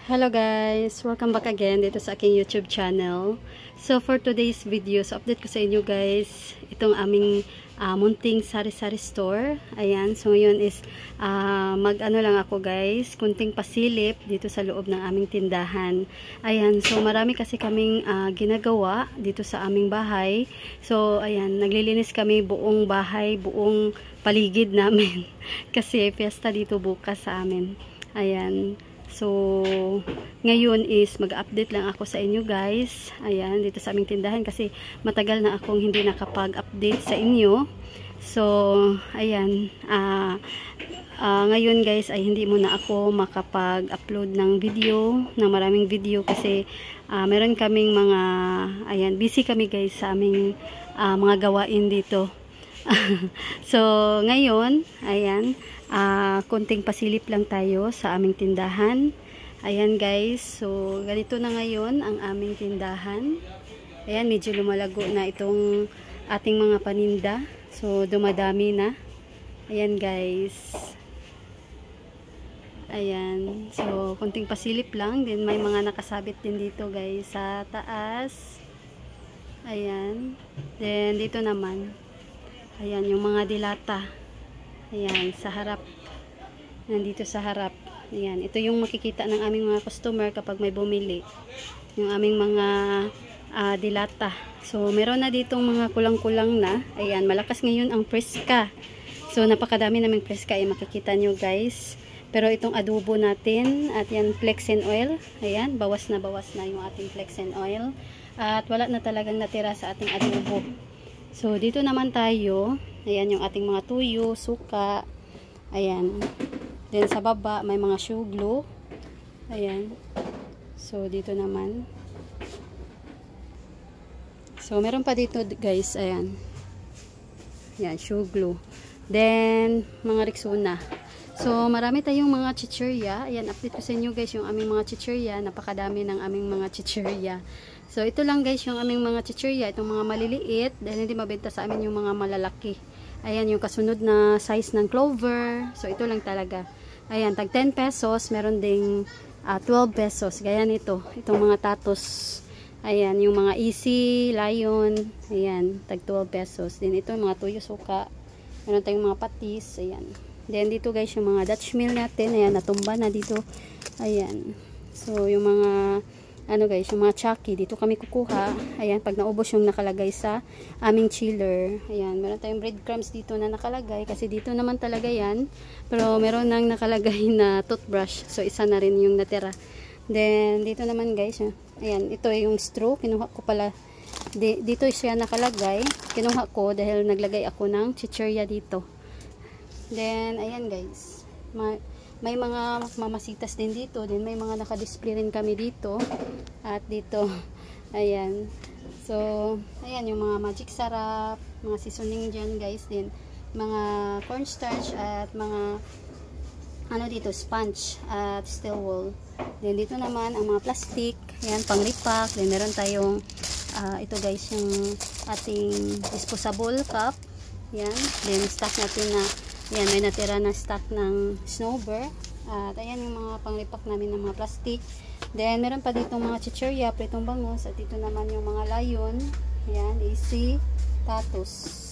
Hello guys! Welcome back again dito sa aking YouTube channel. So for today's video, so update ko sa inyo guys itong aming munting sari-sari store. Ayan, so ngayon is mag-ano lang ako guys, kunting pasilip dito sa loob ng aming tindahan. Ayan, so marami kasi kaming ginagawa dito sa aming bahay. So ayan, naglilinis kami buong bahay, buong paligid namin. Kasi fiesta dito bukas sa amin. Ayan. So, ngayon is mag-update lang ako sa inyo guys. Ayan, dito sa aming tindahan kasi matagal na akong hindi nakapag-update sa inyo. So, ayan. Ngayon guys ay hindi muna ako makapag-upload ng video, ng maraming video kasi meron kaming mga, ayan, busy kami guys sa aming mga gawain dito. So, ngayon, ayan, konting pasilip lang tayo sa aming tindahan. Ayan guys, so ganito na ngayon ang aming tindahan. Ayan, medyo lumalago na itong ating mga paninda. So, dumadami na. Ayan guys. Ayan, so konting pasilip lang. Then may mga nakasabit din dito guys sa taas. Ayan. Then dito naman. Ayan, yung mga dilata. Ayan, sa harap. Nandito sa harap. Ayan, ito yung makikita ng aming mga customer kapag may bumili. Yung aming mga dilata. So, meron na ditong mga kulang-kulang na. Ayan, malakas ngayon ang preska. So, napakadami naming preska. Ayan, makikita nyo guys. Pero itong adobo natin, at yan, Flexen oil. Ayan, bawas na yung ating Flexen oil. At wala na talagang natira sa ating adobo. So, dito naman tayo. Ayan, yung ating mga tuyo, suka. Ayan. Then, sa baba, may mga shoe glue. Ayan. So, dito naman. So, meron pa dito, guys. Ayan. Ayan, shoe glue. Then, mga Rexona. So, marami tayong mga chichirya. Ayan, update ko sa inyo, guys, yung aming mga chichirya. Napakadami ng aming mga chichirya. So, ito lang guys yung aming mga chichirya. Itong mga maliliit. Dahil hindi mabenta sa amin yung mga malalaki. Ayan yung kasunod na size ng clover. So, ito lang talaga. Ayan, tag 10 pesos. Meron ding 12 pesos. Gaya nito. Itong mga tatos. Ayan, yung mga easy, lion. Ayan, tag 12 pesos. Then, ito yung mga tuyo suka. Meron tayong mga patis. Ayan. Then, dito guys yung mga Dutch meal natin. Ayan, natumba na dito. Ayan. So, yung mga ano guys, yung mga chucky, dito kami kukuha. Ayan, pag naubos yung nakalagay sa aming chiller. Ayan, meron tayong breadcrumbs dito na nakalagay. Kasi dito naman talaga yan. Pero meron nang nakalagay na toothbrush. So, isa na rin yung natira. Then, dito naman guys, ayan, ito yung straw. Kinuha ko pala. Dito siya nakalagay. Kinuha ko dahil naglagay ako ng chichirya dito. Then, ayan guys. May mga mamasitas din dito. Then may mga naka-display rin kami dito. At dito. Ayan. So, ayan yung mga magic sarap. Mga seasoning dyan guys. Then mga cornstarch at mga ano dito, sponge at steel wool. Then dito naman ang mga plastic. Ayan, pang repack. Then meron tayong ito guys yung ating disposable cup. Ayan. Then stock natin na ayan, may natira na stock ng snowbird. At ayan yung mga pang-repack namin ng mga plastic. Then, meron pa dito mga chichirya, pritong bangus. At dito naman yung mga lion. Ayan, easy, tatos.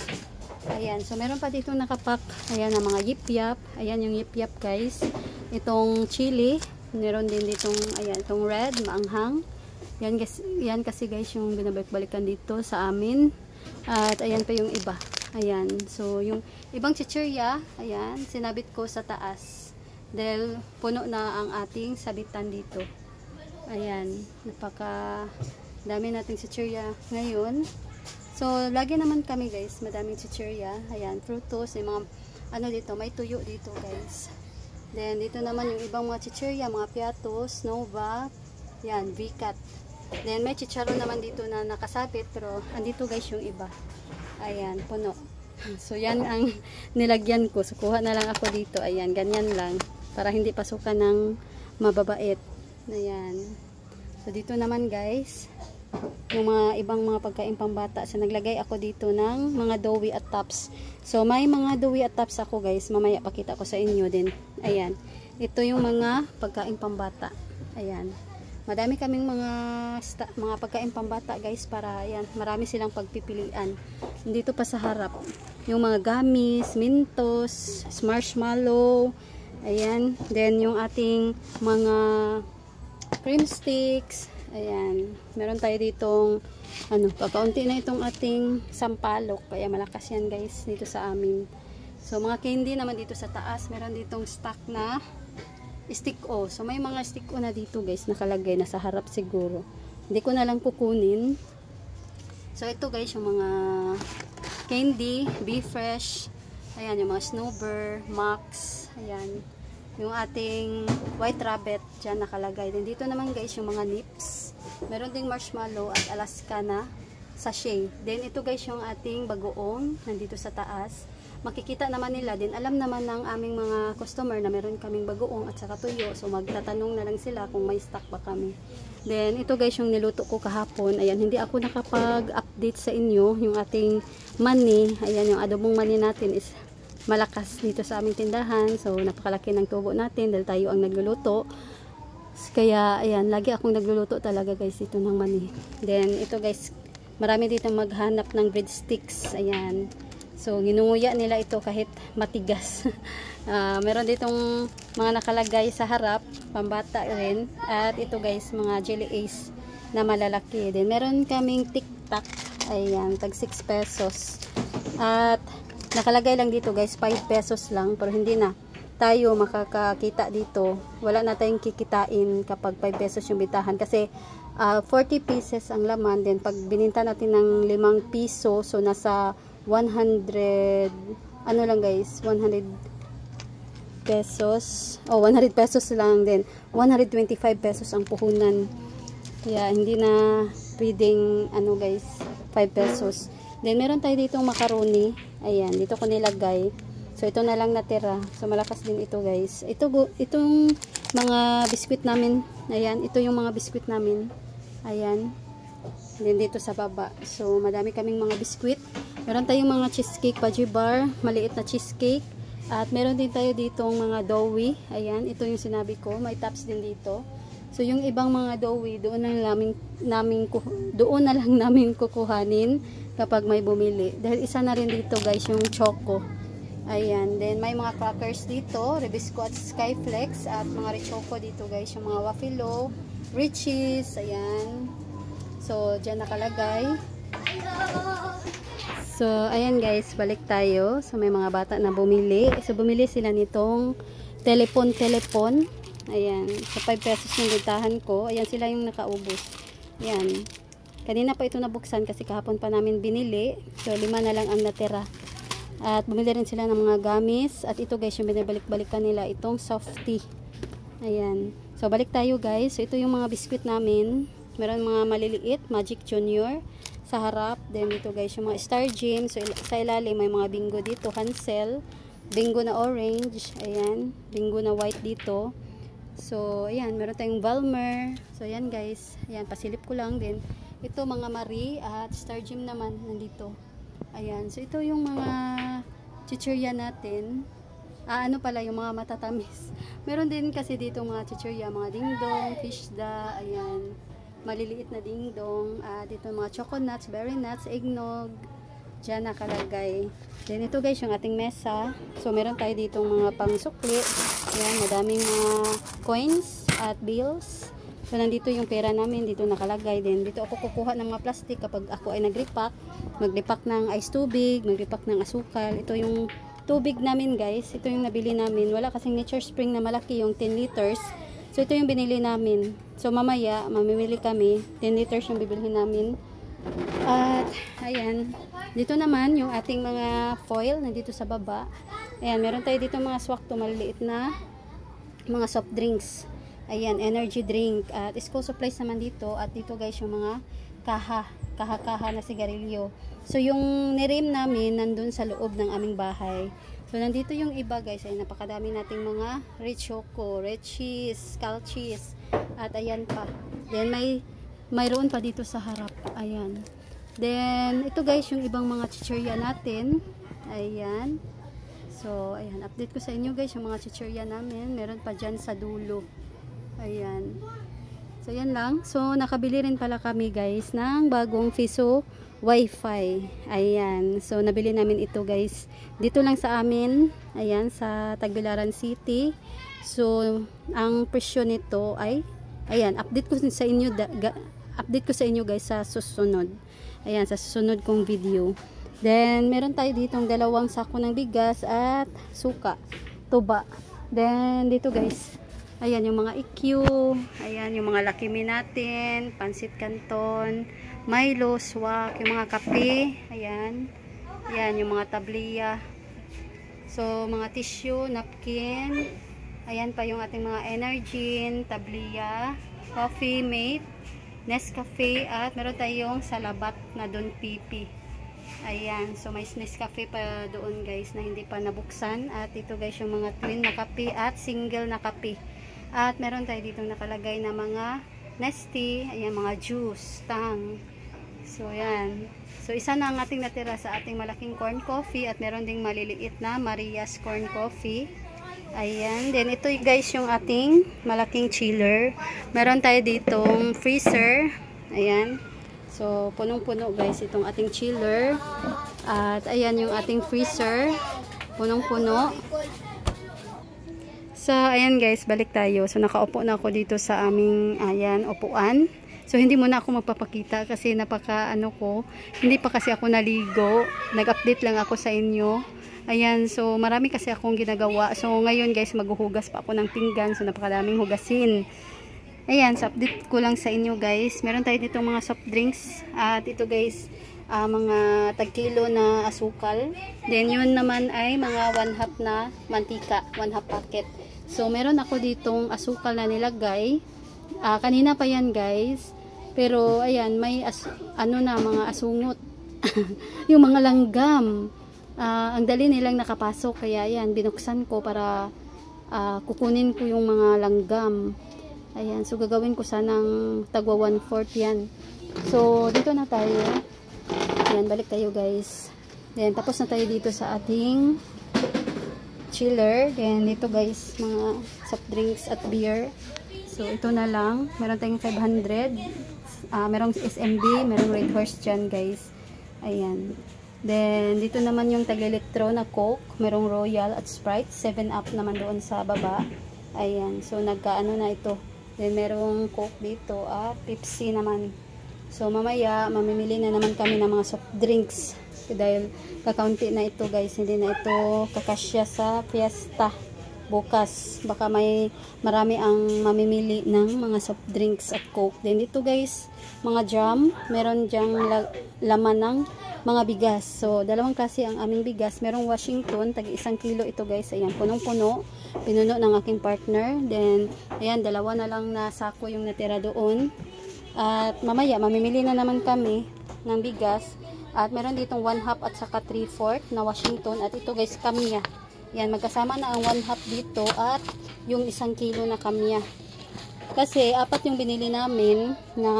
Ayan, so meron pa dito nakapack. Ayan, ang mga yip-yap. Ayan yung yip-yap guys. Itong chili. Meron din ditong, ayan, itong red, maanghang. Yan kasi guys yung binabalik-balikan dito sa amin. At ayan pa yung iba. Ayan, so yung ibang chichirya, ayan, sinabit ko sa taas. Dahil puno na ang ating sabitan dito. Ayan, napaka dami nating chichirya ngayon. So, lagi naman kami guys, madaming chichirya. Ayan, frutos, yung mga, ano dito, may tuyo dito guys. Then, dito naman yung ibang mga chichirya, mga piatos, nova, yan, V-cut. Then, may chicharon naman dito na nakasabit, pero andito guys yung iba. Ayan, puno. So, yan ang nilagyan ko. So, kuha na lang ako dito. Ayan, ganyan lang. Para hindi pasukan ng mababait. Ayan. So, dito naman guys, yung mga ibang mga pagkain pambata. So, naglagay ako dito ng mga doughy at tops. So, may mga doughy at tops ako guys. Mamaya pakita ko sa inyo din. Ayan. Ito yung mga pagkain pambata. Ayan. Madami kaming mga pagkain pambata guys, para ayan, marami silang pagpipilian. Dito pa sa harap, yung mga gummies, Mentos, marshmallow, ayan. Then yung ating mga cream sticks, ayan. Meron tayo ditong pagkaunti na itong ating sampalok, kaya malakas yan guys dito sa amin. So mga candy naman dito sa taas, meron ditong stock na stick o. So may mga stick o na dito guys, nakalagay na sa harap siguro. Hindi ko na lang kukunin. So ito guys, yung mga candy, Be Fresh, ayan, yung mga Snowbird, Max, ayan, yung ating White Rabbit, dyan nakalagay. Then dito naman guys, yung mga nips, meron ding marshmallow at Alaska na sachet. Then ito guys, yung ating bagoong, nandito sa taas. Makikita naman nila din, alam naman ng aming mga customer na meron kaming bagoong at saka tuyo. So magtatanong na lang sila kung may stock ba kami. Then ito guys, yung niluto ko kahapon. Ayan, hindi ako nakapag-update sa inyo. Yung ating mani, ayan, yung adobong mani natin is malakas dito sa aming tindahan. So napakalaki ng tubo natin dahil tayo ang nagluluto. Kaya ayan, lagi akong nagluluto talaga guys dito ng mani. Then ito guys, marami dito maghanap ng breadsticks. Ayan. So, ginunguya nila ito kahit matigas. Meron ditong mga nakalagay sa harap, pambata rin. At ito guys, mga Jelly Ace na malalaki. Then, meron kaming tic-tac. Ayan, tag 6 pesos. At, nakalagay lang dito guys, 5 pesos lang. Pero hindi na tayo makakakita dito. Wala na tayong kikitain kapag 5 pesos yung bitahan. Kasi, 40 pieces ang laman. Then, pag bininta natin ng 5 piso, so nasa 100 lang guys, 100 pesos 100 pesos lang, din 125 pesos ang puhunan, kaya hindi na pwedeng guys 5 pesos. Then meron tayo ditong macaroni, ayan, dito ko nilagay, so ito na lang natira, so malakas din ito guys. Itong mga biskwit namin, ayan, ito yung mga biskwit namin, ayan. Then dito sa baba, so madami kaming mga biskwit. Meron tayong mga cheesecake, Paji bar, maliit na cheesecake. At meron din tayo ditong mga doughy. Ayan, ito yung sinabi ko, may tops din dito. So yung ibang mga doughy, doon na lang namin kukuhanin kapag may bumili. Dahil isa na rin dito guys, yung choco. Ayan, then may mga crackers dito, Rebisco at Skyflex, at mga Richoco dito guys, yung mga Wafilo, Richies, ayan. So, dyan nakalagay. So, ayan guys, balik tayo. So, may mga bata na bumili. So, bumili sila nitong telepon. Ayan, sa 5 pesos yung bintahan ko. Ayan, sila yung nakaubos. Ayan. Kanina pa ito nabuksan kasi kahapon pa namin binili. So, 5 na lang ang natira. At bumili rin sila ng mga gummies. At ito guys, yung binibalik-balikan nila, itong softie. Ayan. So, balik tayo guys. So, ito yung mga biskwit namin. Meron mga maliliit, Magic Junior sa harap. Then dito guys, yung mga Star Gym. So sa ilalim may mga bingo dito, Hansel, bingo na orange, ayan, bingo na white dito. So ayan, meron tayong Valmer. So ayan guys, ayan, pasilip ko lang din. Ito mga Marie at Star Gym naman nandito. Ayan, so ito yung mga chichirya natin. Ano pala, yung mga matatamis. Meron din kasi dito mga chichirya, mga dingdong, fishda, ayan, maliliit na dingdong, dito mga choco nuts, berry nuts, eggnog, dyan nakalagay. Then ito guys, yung ating mesa. So meron tayo dito mga pangsukli, yan, madaming mga coins at bills. So nandito yung pera namin, dito nakalagay. Then dito ako kukuha ng mga plastic kapag ako ay nag-repack ng ice tubig, mag-repack ng asukal. Ito yung tubig namin guys, ito yung nabili namin. Wala kasing Nature Spring na malaki, yung 10 liters. So, ito yung binili namin. So, mamaya, mamimili kami. 10 liters yung bibilhin namin. At, ayan. Dito naman, yung ating mga foil, nandito sa baba. Ayan, meron tayo dito mga swakto, maliliit na mga soft drinks. Ayan, energy drink. At school supplies naman dito. At dito guys, yung mga kaha na sigarilyo. So, yung nirim namin, nandun sa loob ng aming bahay. So, nandito yung iba guys, ay napakadami nating mga Richoco, Richies, Skull Cheese, at ayan pa. Then, mayroon pa dito sa harap. Ayan. Then, ito guys, yung ibang mga chichirya natin. Ayan. So, ayan. Update ko sa inyo guys, yung mga chichirya namin. Meron pa dyan sa dulo. Ayan. So, yan lang. So, nakabili rin pala kami guys ng bagong Fiso Wi-Fi. Ayan. So, nabili namin ito guys. Dito lang sa amin. Ayan, sa Tagbilaran City. So, ang presyo nito ay, ayan, update ko sa inyo guys sa susunod. Ayan, sa susunod kong video. Then, meron tayo ditong 2 sako ng bigas at suka, tuba. Then, dito guys, ayan yung mga EQ, ayan yung mga Lucky Me natin, Pansit Canton, Milo, Swak, yung mga kape, ayan, ayan yung mga tabliya. So, mga tissue, napkin, ayan pa yung ating mga Energin, tabliya, Coffee Mate, Nescafe, at meron tayong salabat na Don Pipi. Ayan, so may Nescafe pa doon guys na hindi pa nabuksan. At ito guys yung mga twin na kape at single na kape. At meron tayo dito nakalagay na mga Nesty, ayan mga juice, tang. So ayan. So isa na ang ating natira sa ating malaking corn coffee at meron ding maliliit na Maria's corn coffee. Ayan, then ito guys yung ating malaking chiller. Meron tayo ditong freezer. Ayan. So, punong-puno guys itong ating chiller. At ayan yung ating freezer. Punong-puno. So, ayan guys, balik tayo. So, nakaupo na ako dito sa aming, ayan, upuan. So, hindi muna ako magpapakita kasi hindi pa kasi ako naligo. Nag-update lang ako sa inyo. Ayan, so marami kasi akong ginagawa. So, ngayon guys, maghuhugas pa ako ng pinggan. So, napakadaming hugasin. Ayan, so update ko lang sa inyo guys. Meron tayo dito mga soft drinks. At ito guys, mga tag-kilo na asukal. Then yun naman ay mga 1/2 na mantika. 1/2 packet. So meron ako ditong asukal na nilagay. Kanina pa yan guys. Pero ayan, may mga asungot. Yung mga langgam. Ang dali nilang nakapasok. Kaya ayan, binuksan ko para kukunin ko yung mga langgam. Ayan, so gagawin ko sanang tagwa 1/4 yan. So, dito na tayo. Ayan, balik tayo guys. Then, tapos na tayo dito sa ating chiller. Then, dito guys, mga soft drinks at beer. So, ito na lang. Meron tayong 500. Merong SMB, merong Red Horse dyan guys. Ayan. Then, dito naman yung tag-electro na Coke. Merong Royal at Sprite. 7-Up naman doon sa baba. Ayan, so nagkaano na ito. Then, merong Coke dito at Pepsi naman. So, mamaya, mamimili na naman kami ng mga soft drinks. Dahil kakaunti na ito guys. Hindi na ito kakasya sa fiesta. Bukas, baka marami ang mamimili ng mga soft drinks at Coke. Then, dito guys, mga jam. Meron dyang laman ng mga bigas. So, 2 klase ang aming bigas. Merong Washington, tag 1 kilo ito guys. Ayan, punong-puno. Pinuno ng aking partner. Then, ayan, 2 na lang na sako yung natira doon. At mamaya, mamimili na naman kami ng bigas. At meron ditong 1/2 at saka 3/4 na Washington. At ito guys, kamya. Yan, magkasama na ang 1/2 dito at yung 1 kilo na kamya. Kasi, 4 yung binili namin na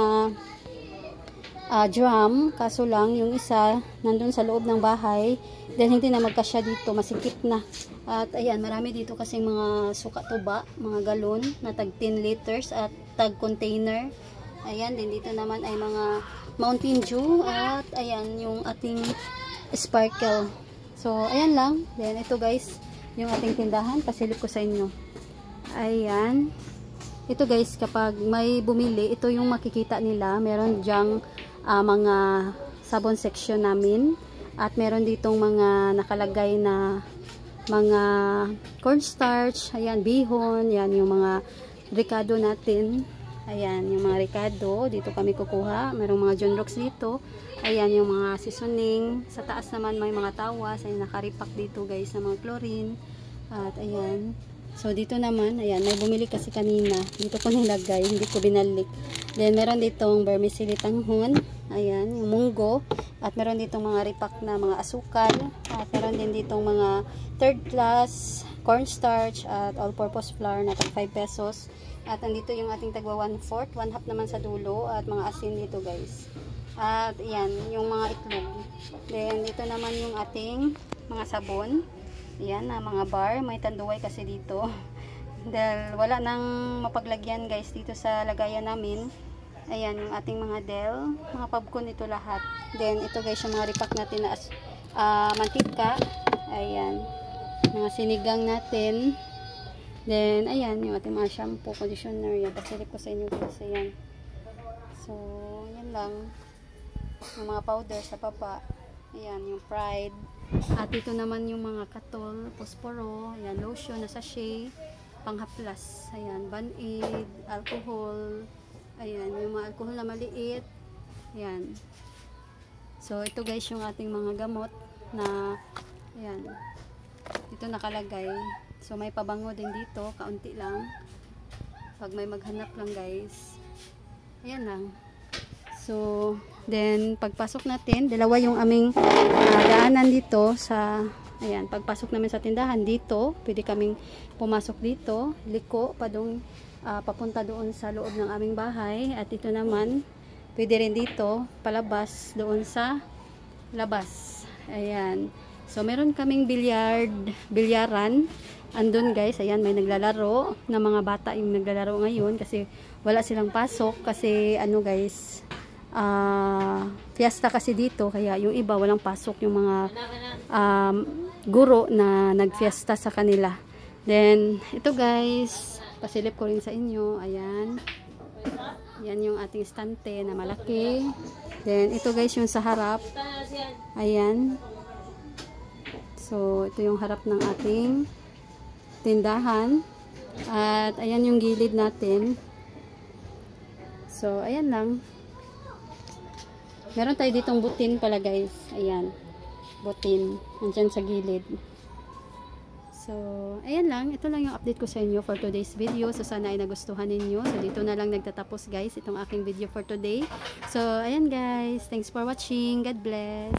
drum, kaso lang yung isa nandun sa loob ng bahay, then hindi na magkasya dito, masikip na. At ayan, marami dito kasing mga suka-tuba, mga galon na tag 10 liters at tag container. Ayan, din dito naman ay mga Mountain Dew at ayan yung ating sparkle. So ayan lang. Then ito guys, yung ating tindahan, pasilip ko sa inyo. Ayan. Ito guys, kapag may bumili, ito yung makikita nila. Meron dyang mga sabon section namin. At meron ditong mga nakalagay na mga cornstarch. Ayan, bihon. Ayan, yung mga Ricardo natin. Ayan, yung mga Ricardo. Dito kami kukuha. Merong mga John Rocks dito. Ayan, yung mga seasoning. Sa taas naman may mga tawas. Ayan, nakaripak dito guys na mga chlorine. At ayan. So, dito naman, ayan, may bumili kasi kanina. Dito ko nilagay, hindi ko binalik. Then, meron ditong vermicelli tanghon. Ayan, yung munggo. At meron ditong mga ripak na mga asukal. At meron din ditong mga third class cornstarch at all-purpose flour na tag 5 pesos. At nandito yung ating tagwa 1/4, 1/2 naman sa dulo. At mga asin dito guys. At ayan, yung mga itlog. Then, dito naman yung ating mga sabon. Ayan, na mga bar. May tanduay kasi dito. Dahil wala nang mapaglagyan guys dito sa lagayan namin. Ayan, yung ating mga Del, mga popcorn ito lahat. Then, ito guys, yung mga repack natin na mantika. Ayan, mga sinigang natin. Then, ayan, yung ating mga shampoo, conditioner. Yan, pasilip ko sa inyo guys. Ayan. So, yan lang. Yung mga powder sa baba. Ayan, yung Pride. At ito naman yung mga Katol, Posporo. Ayan, lotion na sachet. Panghaplas. Ayan, Band-Aid, alcohol. Ayan, yung mga alcohol na maliit. Ayan. So, ito guys yung ating mga gamot na, ayan, ito nakalagay. So, may pabango din dito, kaunti lang. Pag may maghanap lang guys. Ayan lang. So, then, pagpasok natin, dalawa yung aming daanan dito sa, ayan, pagpasok namin sa tindahan dito, pwede kaming pumasok dito, liko, papunta doon sa loob ng aming bahay. At ito naman, pwede rin dito, palabas doon sa labas. Ayan. So, meron kaming bilyaran. Andun guys, ayan, may naglalaro na mga bata yung naglalaro ngayon kasi wala silang pasok kasi ano guys, fiesta kasi dito kaya yung iba walang pasok, yung mga guro na nagfiesta sa kanila. Then, ito guys, pasilip ko rin sa inyo, ayan. Yan yung ating stante na malaki. Then, ito guys yung sa harap. Ayan. So, ito yung harap ng ating tindahan. At, ayan yung gilid natin. So, ayan lang. Meron tayo ditong butin pala guys. Ayan. Butin. Andyan sa gilid. So, ayan lang. Ito lang yung update ko sa inyo for today's video. So, sana ay nagustuhan ninyo. So, dito na lang nagtatapos guys itong aking video for today. So, ayan guys. Thanks for watching. God bless.